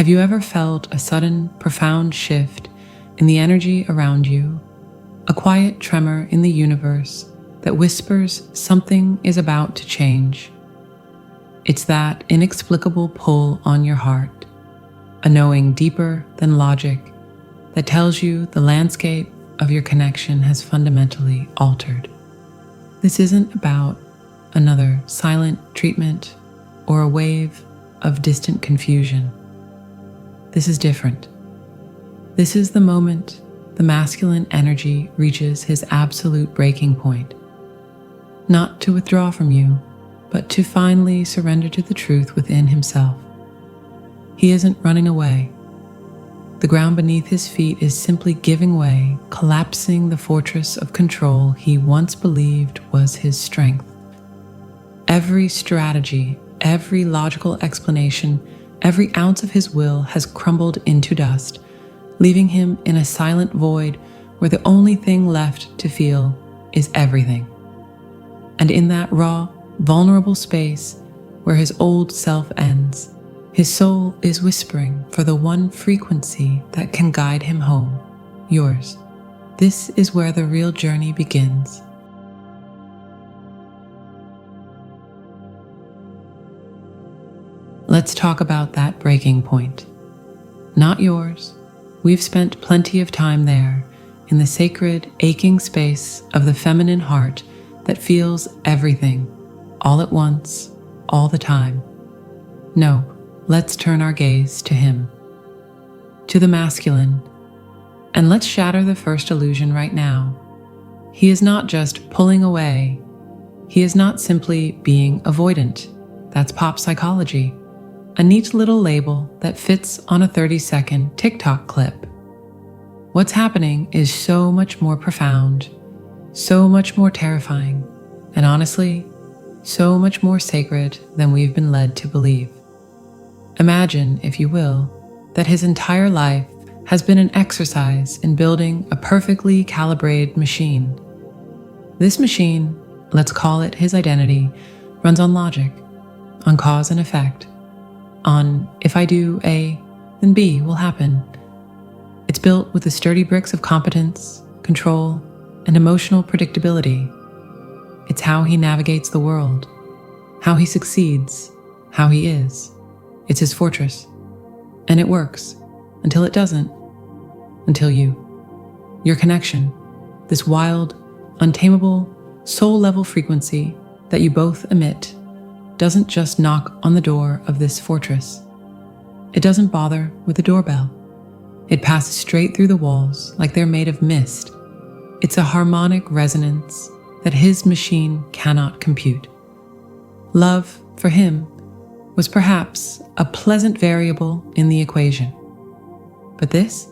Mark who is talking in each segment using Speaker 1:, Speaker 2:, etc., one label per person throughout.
Speaker 1: Have you ever felt a sudden, profound shift in the energy around you, a quiet tremor in the universe that whispers something is about to change? It's that inexplicable pull on your heart, a knowing deeper than logic that tells you the landscape of your connection has fundamentally altered. This isn't about another silent treatment or a wave of distant confusion. This is different. This is the moment the masculine energy reaches his absolute breaking point. Not to withdraw from you, but to finally surrender to the truth within himself. He isn't running away. The ground beneath his feet is simply giving way, collapsing the fortress of control he once believed was his strength. Every strategy, every logical explanation, every ounce of his will has crumbled into dust, leaving him in a silent void where the only thing left to feel is everything. And in that raw, vulnerable space where his old self ends, his soul is whispering for the one frequency that can guide him home, yours. This is where the real journey begins. Let's talk about that breaking point. Not yours. We've spent plenty of time there, in the sacred, aching space of the feminine heart that feels everything, all at once, all the time. No, let's turn our gaze to him, to the masculine, and let's shatter the first illusion right now. He is not just pulling away. He is not simply being avoidant. That's pop psychology. A neat little label that fits on a 30-second TikTok clip. What's happening is so much more profound, so much more terrifying, and honestly, so much more sacred than we've been led to believe. Imagine, if you will, that his entire life has been an exercise in building a perfectly calibrated machine. This machine, let's call it his identity, runs on logic, on cause and effect, on if I do A, then B will happen. It's built with the sturdy bricks of competence, control, and emotional predictability. It's how he navigates the world, how he succeeds, how he is. It's his fortress. And it works until it doesn't. Until you. Your connection, this wild, untamable, soul-level frequency that you both emit, doesn't just knock on the door of this fortress. It doesn't bother with the doorbell. It passes straight through the walls like they're made of mist. It's a harmonic resonance that his machine cannot compute. Love, for him, was perhaps a pleasant variable in the equation. But this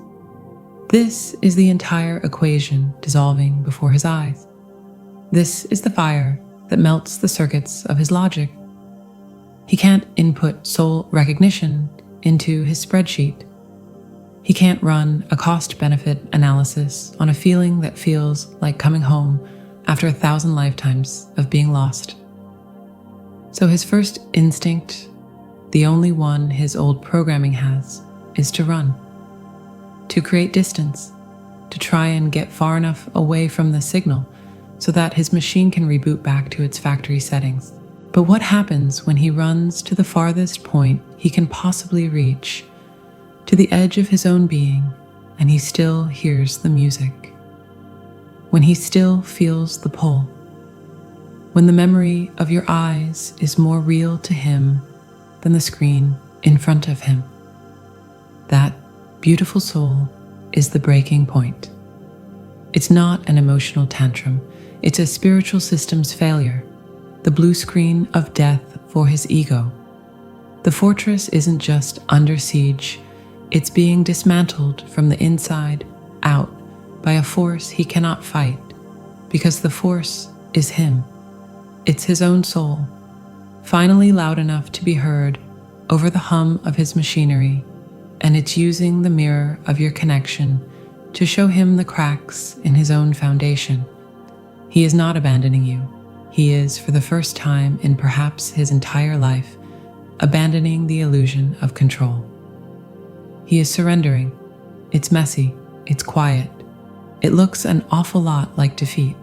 Speaker 1: is the entire equation dissolving before his eyes. This is the fire that melts the circuits of his logic. He can't input soul recognition into his spreadsheet. He can't run a cost-benefit analysis on a feeling that feels like coming home after 1,000 lifetimes of being lost. So his first instinct, the only one his old programming has, is to run, to create distance, to try and get far enough away from the signal so that his machine can reboot back to its factory settings. But what happens when he runs to the farthest point he can possibly reach, to the edge of his own being, and he still hears the music? When he still feels the pull? When the memory of your eyes is more real to him than the screen in front of him? That beautiful soul is the breaking point. It's not an emotional tantrum. It's a spiritual system's failure, the blue screen of death for his ego. The fortress isn't just under siege, it's being dismantled from the inside out by a force he cannot fight, because the force is him. It's his own soul, finally loud enough to be heard over the hum of his machinery, and it's using the mirror of your connection to show him the cracks in his own foundation. He is not abandoning you. He is, for the first time in perhaps his entire life, abandoning the illusion of control. He is surrendering. It's messy. It's quiet. It looks an awful lot like defeat.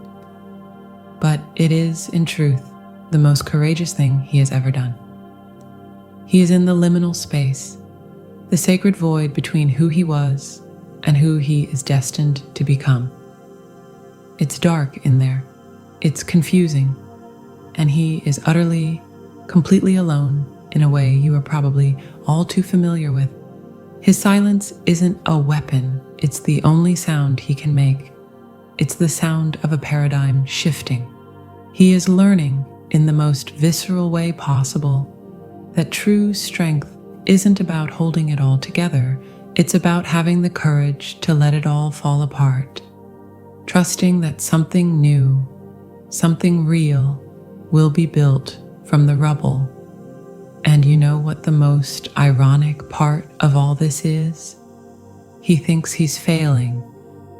Speaker 1: But it is, in truth, the most courageous thing he has ever done. He is in the liminal space, the sacred void between who he was and who he is destined to become. It's dark in there. It's confusing. And he is utterly, completely alone in a way you are probably all too familiar with. His silence isn't a weapon. It's the only sound he can make. It's the sound of a paradigm shifting. He is learning in the most visceral way possible that true strength isn't about holding it all together. It's about having the courage to let it all fall apart, trusting that something new, something real, will be built from the rubble. And you know what the most ironic part of all this is? He thinks he's failing.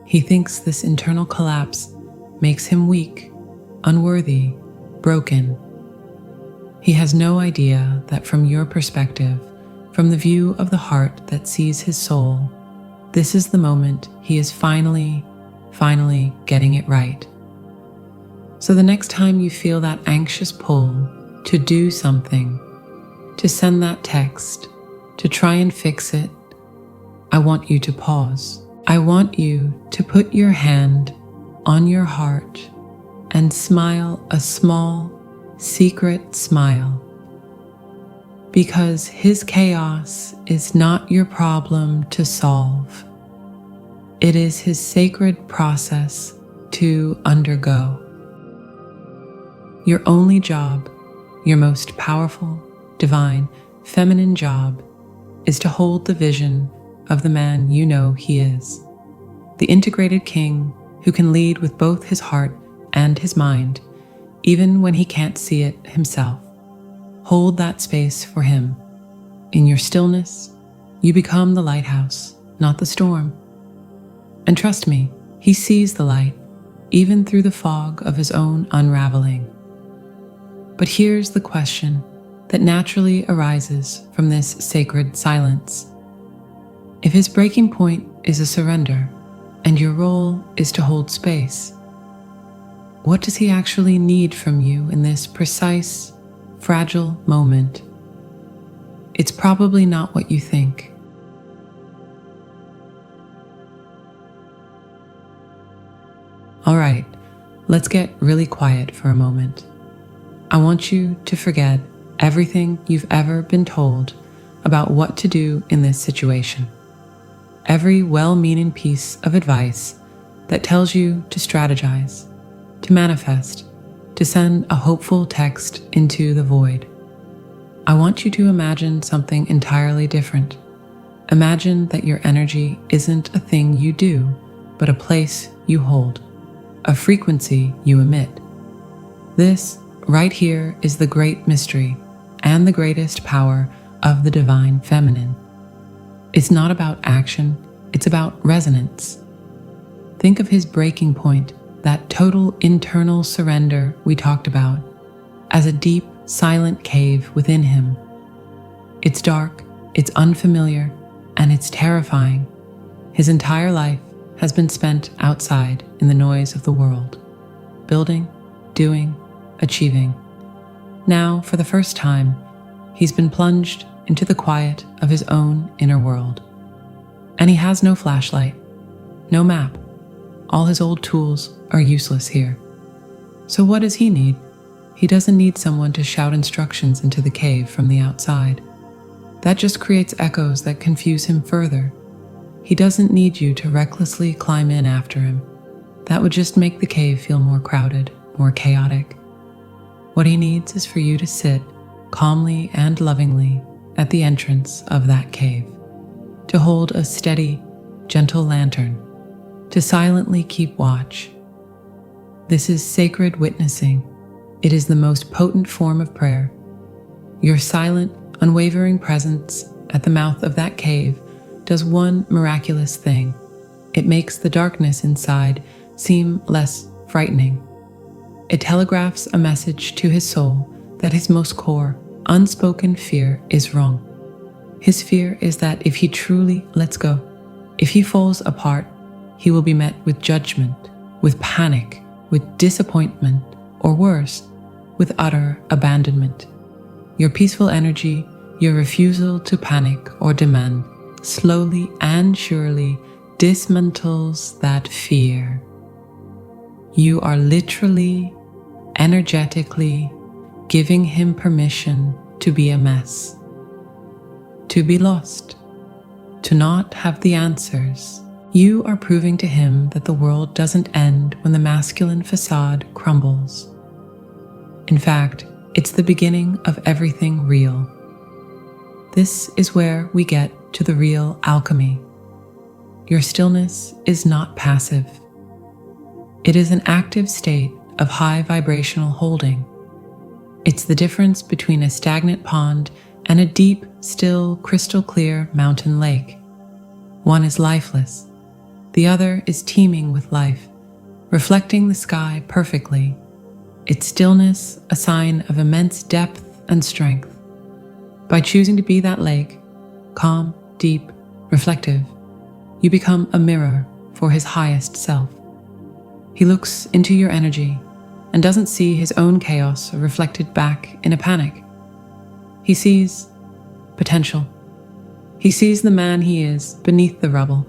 Speaker 1: He thinks this internal collapse makes him weak, unworthy, broken. He has no idea that from your perspective, from the view of the heart that sees his soul, this is the moment he is finally getting it right. So the next time you feel that anxious pull to do something, to send that text, to try and fix it, I want you to pause. I want you to put your hand on your heart and smile a small, secret smile. Because his chaos is not your problem to solve. It is his sacred process to undergo. Your only job, your most powerful, divine, feminine job, is to hold the vision of the man you know he is, the integrated king who can lead with both his heart and his mind, even when he can't see it himself. Hold that space for him. In your stillness, you become the lighthouse, not the storm. And trust me, he sees the light, even through the fog of his own unraveling. But here's the question that naturally arises from this sacred silence. If his breaking point is a surrender, and your role is to hold space, what does he actually need from you in this precise, fragile moment? It's probably not what you think. All right, let's get really quiet for a moment. I want you to forget everything you've ever been told about what to do in this situation. Every well-meaning piece of advice that tells you to strategize, to manifest, to send a hopeful text into the void. I want you to imagine something entirely different. Imagine that your energy isn't a thing you do, but a place you hold, a frequency you emit. This right here is the great mystery and the greatest power of the divine feminine. It's not about action, it's about resonance. Think of his breaking point, that total internal surrender we talked about, as a deep, silent cave within him. It's dark, it's unfamiliar, and it's terrifying. His entire life has been spent outside in the noise of the world, building, doing, achieving. Now, for the first time, he's been plunged into the quiet of his own inner world. And he has no flashlight, no map. All his old tools are useless here. So what does he need? He doesn't need someone to shout instructions into the cave from the outside. That just creates echoes that confuse him further. He doesn't need you to recklessly climb in after him. That would just make the cave feel more crowded, more chaotic. What he needs is for you to sit calmly and lovingly at the entrance of that cave, to hold a steady, gentle lantern, to silently keep watch. This is sacred witnessing. It is the most potent form of prayer. Your silent, unwavering presence at the mouth of that cave does one miraculous thing. It makes the darkness inside seem less frightening. It telegraphs a message to his soul that his most core, unspoken fear is wrong. His fear is that if he truly lets go, if he falls apart, he will be met with judgment, with panic, with disappointment, or worse, with utter abandonment. Your peaceful energy, your refusal to panic or demand, slowly and surely dismantles that fear. You are literally, energetically giving him permission to be a mess, to be lost, to not have the answers. You are proving to him that the world doesn't end when the masculine facade crumbles. In fact, it's the beginning of everything real. This is where we get to the real alchemy. Your stillness is not passive. It is an active state of high vibrational holding. It's the difference between a stagnant pond and a deep, still, crystal clear mountain lake. One is lifeless. The other is teeming with life, reflecting the sky perfectly. Its stillness a sign of immense depth and strength. By choosing to be that lake, calm, deep, reflective, you become a mirror for his highest self. He looks into your energy and doesn't see his own chaos reflected back in a panic. He sees potential. He sees the man he is beneath the rubble,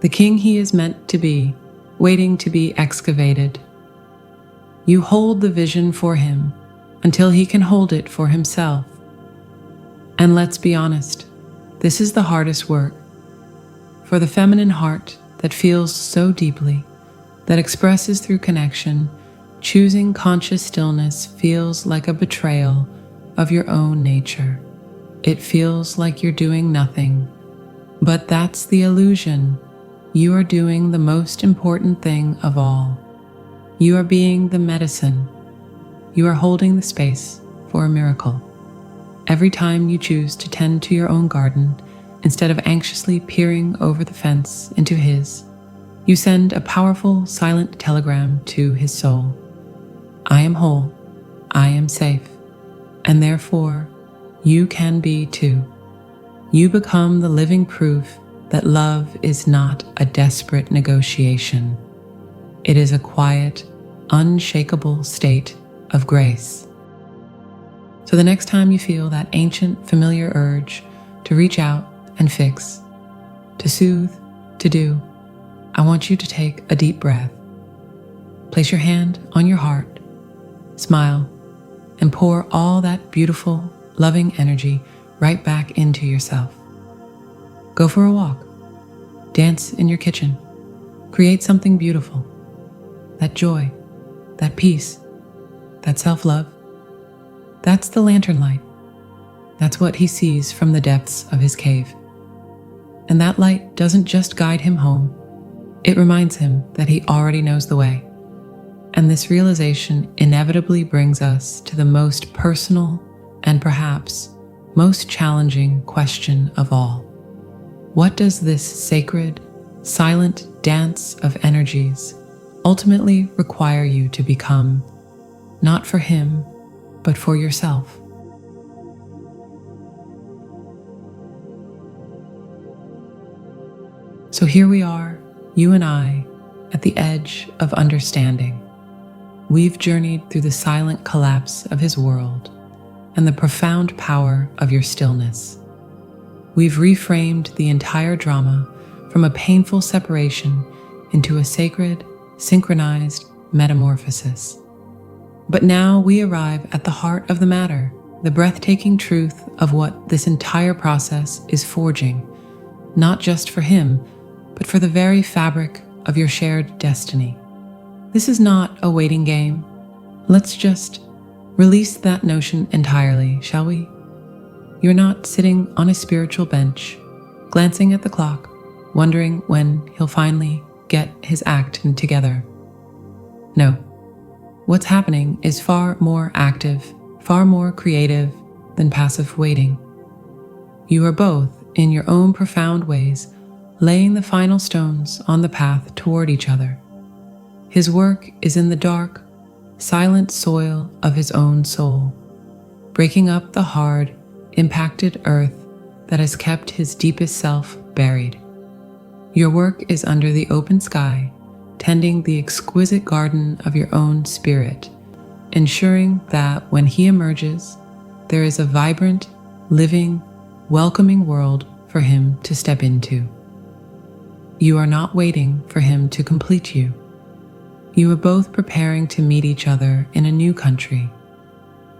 Speaker 1: the king he is meant to be, waiting to be excavated. You hold the vision for him until he can hold it for himself. And let's be honest, this is the hardest work. For the feminine heart that feels so deeply, that expresses through connection, choosing conscious stillness feels like a betrayal of your own nature. It feels like you're doing nothing. But that's the illusion. You are doing the most important thing of all. You are being the medicine. You are holding the space for a miracle. Every time you choose to tend to your own garden, instead of anxiously peering over the fence into his, you send a powerful, silent telegram to his soul. I am whole, I am safe, and therefore, you can be too. You become the living proof that love is not a desperate negotiation. It is a quiet, unshakable state of grace. So the next time you feel that ancient, familiar urge to reach out and fix, to soothe, to do, I want you to take a deep breath. Place your hand on your heart, smile, and pour all that beautiful, loving energy right back into yourself. Go for a walk, dance in your kitchen, create something beautiful. That joy, that peace, that self-love, that's the lantern light. That's what he sees from the depths of his cave. And that light doesn't just guide him home, it reminds him that he already knows the way. And this realization inevitably brings us to the most personal and perhaps most challenging question of all. What does this sacred, silent dance of energies ultimately require you to become, not for him, but for yourself? So here we are, you and I, at the edge of understanding. We've journeyed through the silent collapse of his world and the profound power of your stillness. We've reframed the entire drama from a painful separation into a sacred, synchronized metamorphosis. But now we arrive at the heart of the matter, the breathtaking truth of what this entire process is forging, not just for him, but for the very fabric of your shared destiny. This is not a waiting game. Let's just release that notion entirely, shall we? You're not sitting on a spiritual bench, glancing at the clock, wondering when he'll finally get his act together. No. What's happening is far more active, far more creative than passive waiting. You are both, in your own profound ways, laying the final stones on the path toward each other. His work is in the dark, silent soil of his own soul, breaking up the hard, impacted earth that has kept his deepest self buried. Your work is under the open sky, tending the exquisite garden of your own spirit, ensuring that when he emerges, there is a vibrant, living, welcoming world for him to step into. You are not waiting for him to complete you. You are both preparing to meet each other in a new country,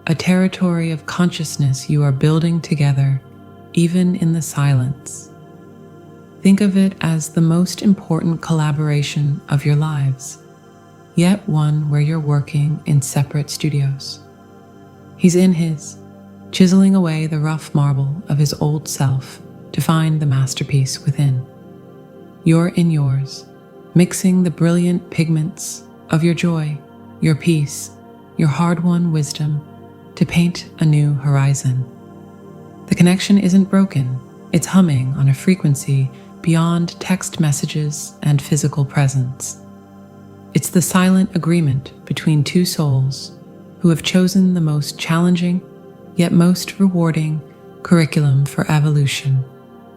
Speaker 1: a territory of consciousness you are building together, even in the silence. Think of it as the most important collaboration of your lives, yet one where you're working in separate studios. He's in his, chiseling away the rough marble of his old self to find the masterpiece within. You're in yours, mixing the brilliant pigments of your joy, your peace, your hard-won wisdom to paint a new horizon. The connection isn't broken, it's humming on a frequency beyond text messages and physical presence. It's the silent agreement between two souls who have chosen the most challenging yet most rewarding curriculum for evolution,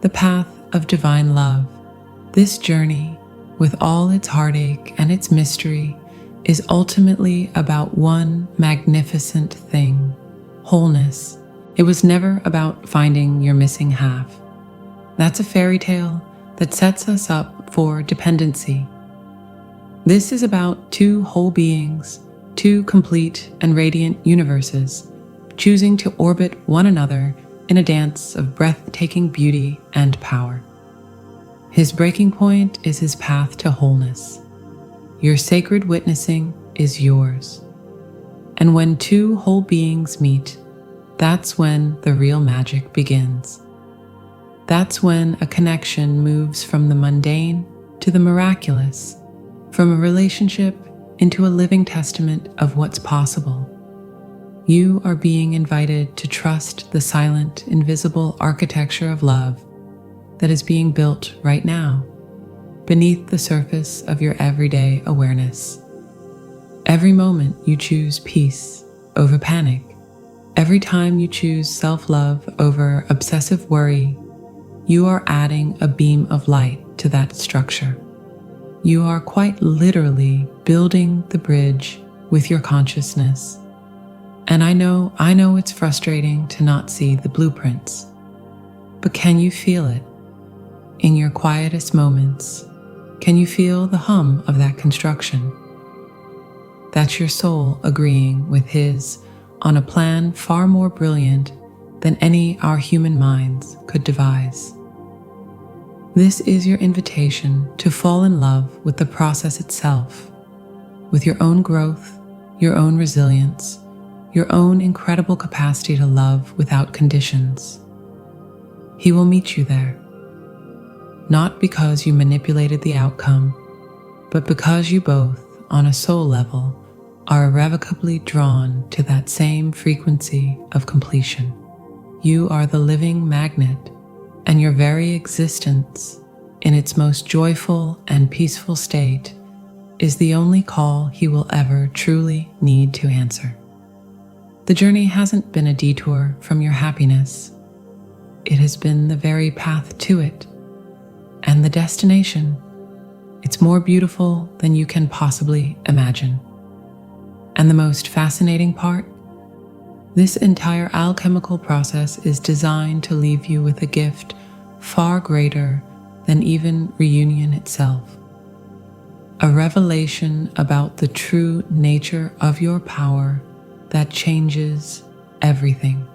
Speaker 1: the path of divine love. This journey, with all its heartache and its mystery, is ultimately about one magnificent thing: wholeness. It was never about finding your missing half. That's a fairy tale that sets us up for dependency. This is about two whole beings, two complete and radiant universes, choosing to orbit one another in a dance of breathtaking beauty and power. His breaking point is his path to wholeness. Your sacred witnessing is yours. And when two whole beings meet, that's when the real magic begins. That's when a connection moves from the mundane to the miraculous, from a relationship into a living testament of what's possible. You are being invited to trust the silent, invisible architecture of love that is being built right now, beneath the surface of your everyday awareness. Every moment you choose peace over panic, every time you choose self-love over obsessive worry, you are adding a beam of light to that structure. You are quite literally building the bridge with your consciousness. And I know it's frustrating to not see the blueprints, but can you feel it? In your quietest moments, can you feel the hum of that construction? That's your soul agreeing with his on a plan far more brilliant than any our human minds could devise. This is your invitation to fall in love with the process itself, with your own growth, your own resilience, your own incredible capacity to love without conditions. He will meet you there, not because you manipulated the outcome, but because you both, on a soul level, are irrevocably drawn to that same frequency of completion. You are the living magnet, and your very existence, in its most joyful and peaceful state, is the only call he will ever truly need to answer. The journey hasn't been a detour from your happiness. It has been the very path to it. And the destination, it's more beautiful than you can possibly imagine. And the most fascinating part? This entire alchemical process is designed to leave you with a gift far greater than even reunion itself. A revelation about the true nature of your power that changes everything.